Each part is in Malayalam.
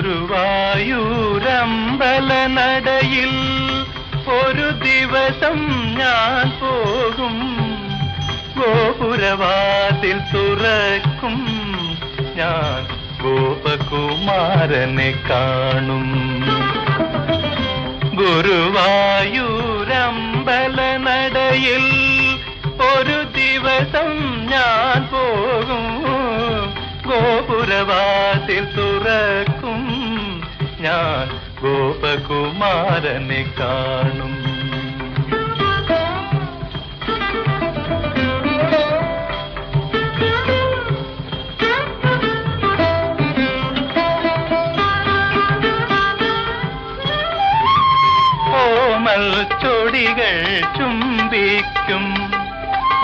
ഗുരുവായൂരമ്പലനടയിൽ ഒരു ദിവസം ഞാൻ പോകും. ഗോപുരവാതിൽ തുറക്കും ഞാൻ ഗോപകുമാരനെ കാണും. ഗുരുവായൂരമ്പലനടയിൽ ഒരു ദിവസം ഞാൻ പോകും. ഗോപുരവാതിൽ തുറക്കും ഞാൻ ഗോപകുമാരനെ കാണും. ഓമൽ ചൊടികൾ ചുംബിക്കും,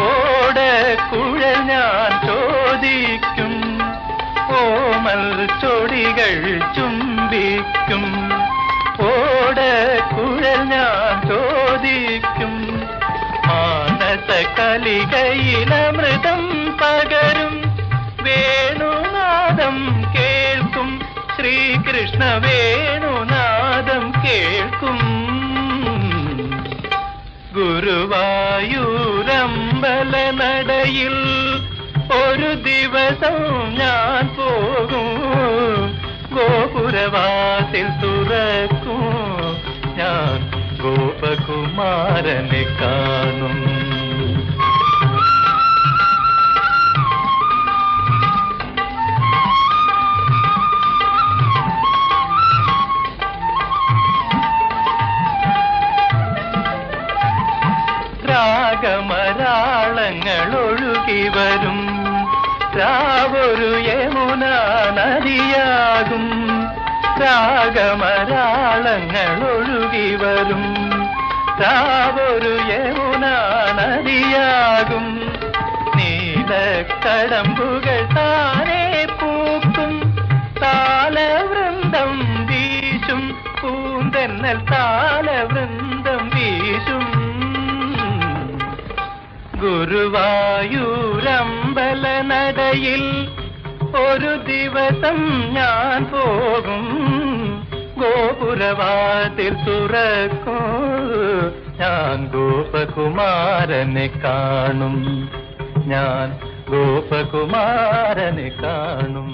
ഓടക്കുഴൽ ഞാൻ ചോദിക്കും. ഓമൽ ചൊടികൾ ചുംബിക്കും, ഓടക്കുഴൽ ഞാൻ ചോദിക്കും. മാനസ കലികയിലമൃതം പകരും വേണുനാദം കേൾക്കും. ശ്രീകൃഷ്ണ വേണുനാദം കേൾക്കും. ഗുരുവായൂരമ്പലനടയിൽ ഒരു ദിവസം ഞാൻ പോകും. ഗോപുരവാതിൽ തുറക്കും ഞാൻ ഗോപകുമാരനെ കാണും. രാഗമരാളങ്ങൾ ഒഴുകി വരും, രാവൊരു യമുനാ നദിയാകും. രാഗമരാളങ്ങൾ ഒഴുകി വരും, രാവൊരു യമുനാ നദിയാകും. നീലക്കടമ്പുകൾ താനേ പൂക്കും, താലവൃന്ദം വീശും. പൂന്തെന്നൽ താലവൃന്ദം വീശും. ഗുരുവായൂരമ്പലനടയിൽ ഒരു ദിവസം ഞാൻ പോകും. ഗോപുരവാതിൽ തുറക്കും ഞാൻ ഗോപകുമാരനെ കാണും. ഞാൻ ഗോപകുമാരനെ കാണും.